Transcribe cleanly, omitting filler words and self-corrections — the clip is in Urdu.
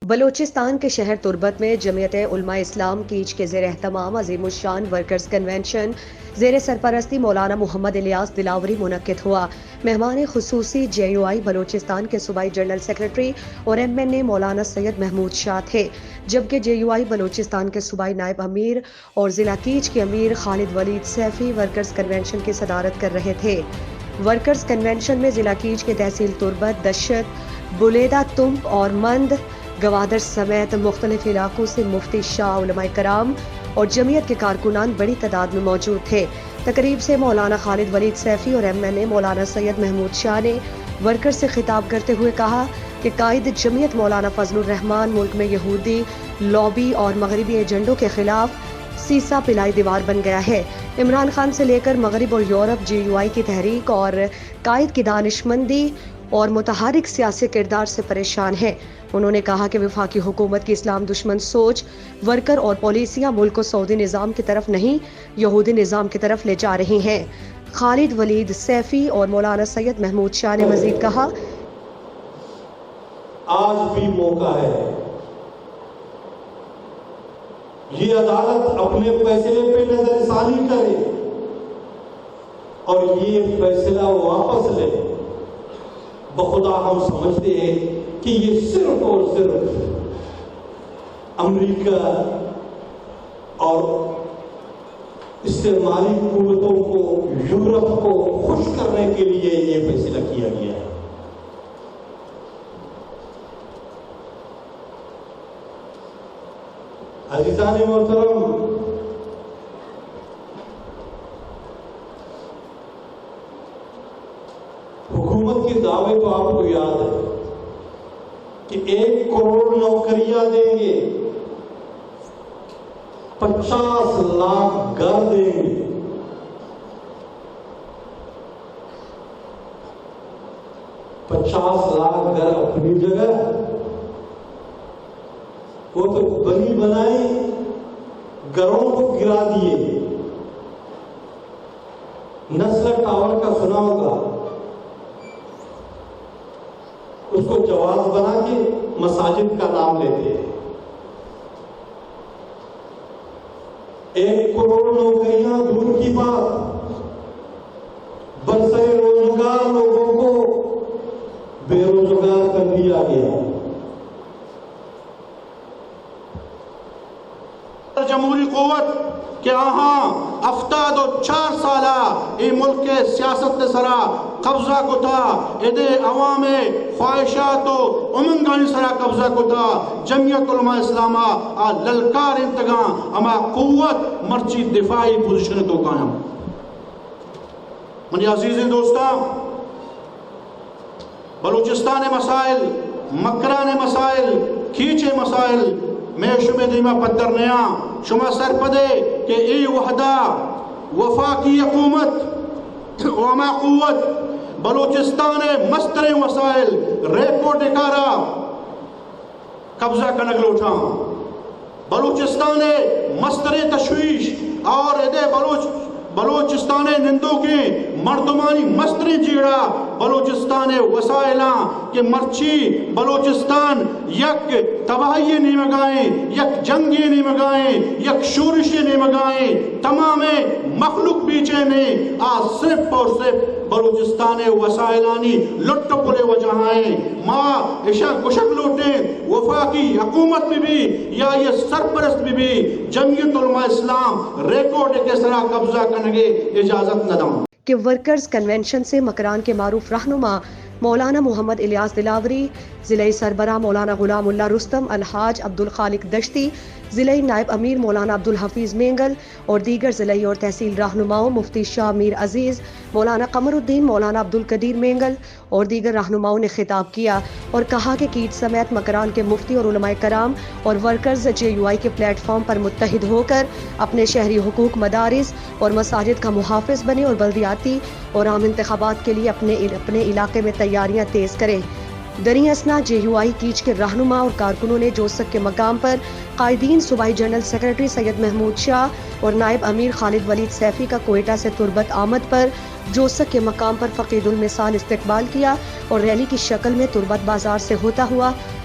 بلوچستان کے شہر تربت میں جمعیت علماء اسلام کیچ کے زیر اہتمام عظیم الشان ورکرز کنونشن زیر سرپرستی مولانا محمد الیاس دلاوری منعقد ہوا۔ مہمان خصوصی JUI بلوچستان کے صوبائی جنرل سیکرٹری اور MNA مولانا سید محمود شاہ تھے، جبکہ JUI بلوچستان کے صوبائی نائب امیر اور ضلع کیچ کے امیر خالد ولید سیفی ورکرز کنونشن کی صدارت کر رہے تھے۔ ورکرز کنونشن میں ضلع کیچ کے تحصیل تربت، دشت، بلیدہ، تمب اور مند، گوادر سمیت مختلف علاقوں سے مفتی شاہ، علماء کرام اور جمعیت کے کارکنان بڑی تعداد میں موجود تھے۔ تقریب سے مولانا خالد ولید سیفی اور MNA مولانا سید محمود شاہ نے ورکر سے خطاب کرتے ہوئے کہا کہ قائد جمعیت مولانا فضل الرحمان ملک میں یہودی لابی اور مغربی ایجنڈوں کے خلاف سیسا پلائی دیوار بن گیا ہے۔ عمران خان سے لے کر مغرب اور یورپ JUI کی تحریک اور قائد کی دانشمندی اور متحرک سیاسی کردار سے پریشان ہے۔ انہوں نے کہا کہ وفاقی حکومت کی اسلام دشمن سوچ، ورکر اور پالیسیاں ملک کو سعودی نظام کی طرف نہیں، یہودی نظام کی طرف لے جا رہی ہیں۔ خالد ولید سیفی اور مولانا سید محمود شاہ نے مزید کہا، آج بھی موقع ہے، یہ عدالت اپنے فیصلے پہ نظر ثانی کرے اور یہ فیصلہ واپس لے۔ بخدا ہم سمجھتے ہیں کہ یہ صرف اور صرف امریکہ اور استعماری قوتوں کو، یورپ کو خوش کرنے کے لیے یہ فیصلہ کیا گیا ہے۔ عزیزان محترم، حکومت کے دعوے تو آپ کو یاد ہے کہ 1 کروڑ نوکریاں دیں گے، 50 لاکھ گھر دیں گے۔ پچاس لاکھ گھر اپنی جگہ، وہ تو بنی بنائی گھروں کو گرا دیے۔ نسل ٹاور کا سنا ہوگا، اس کو جواز بنا کے مساجد کا نام لیتے ہیں۔ 1 کروڑ نوکریاں دور کی بات، برسر روزگار لوگوں کو بے روزگار کر دیا گیا۔ جمہوری قوت کہ آہاں 74 سالہ ای ملک کے سیاست سرا قبضہ کو تھا، ادے عوام خواہشات و امنگانی سرا قبضہ کو تھا۔ جمعیت علماء اسلامہ للکار انتگاں اما قوت مرچی دفاعی پوزیشن تو قائم۔ منی عزیز دوستاں، بلوچستان مسائل، مکران مسائل، کھیچے مسائل میں شمع دیمہ پتر نیا شما سر پدے کہ ای وحدہ وفاقی حکومت وما قوت بلوچستان مستر مسائل ریپو ڈکارا قبضہ کنگ لوٹاں، بلوچستان مستر تشویش اور ادے بلوچستان نندوں کے مردمانی مستری جیڑا بلوچستان وسائلاں کہ مرچی بلوچستان یک تباہی نہیں مگائیں، یک جنگی نہیں مگائیں، یک شورشی نہیں مگائیں، تمام مخلوق بیچے میں صرف اور صرف بلوچستان وسائلانی لٹ پلے وجہائیں ماں اشا کشک لوٹیں۔ وفاقی حکومت بھی یا یہ سرپرست بھی جمعیت علماء اسلام ریکارڈ کے سرا قبضہ کرنے اجازت نہ دوں۔ کہ ورکرز کنونشن سے مکران کے معروف رہنما مولانا محمد الیاس دلاوری، ضلعی سربراہ مولانا غلام اللہ رستم، الحاج عبدالخالق دشتی، ضلعی نائب امیر مولانا عبدالحفیظ مینگل اور دیگر ضلعی اور تحصیل رہنماؤں مفتی شاہ میر عزیز، مولانا قمر الدین، مولانا عبدالقدیر مینگل اور دیگر رہنماؤں نے خطاب کیا اور کہا کہ کیچ سمیت مکران کے مفتی اور علماء کرام اور ورکرز JUI کے پلیٹ فارم پر متحد ہو کر اپنے شہری حقوق، مدارس اور مساجد کا محافظ بنے اور بلدیاتی اور عام انتخابات کے لیے اپنے علاقے میں تیاریاں تیز کریں۔ دریں اثنا JUI کیچ کے رہنما اور کارکنوں نے جوسک کے مقام پر قائدین صوبائی جنرل سیکرٹری سید محمود شاہ اور نائب امیر خالد ولید سیفی کا کوئٹہ سے تربت آمد پر جوسک کے مقام پر فقید المثال استقبال کیا اور ریلی کی شکل میں تربت بازار سے ہوتا ہوا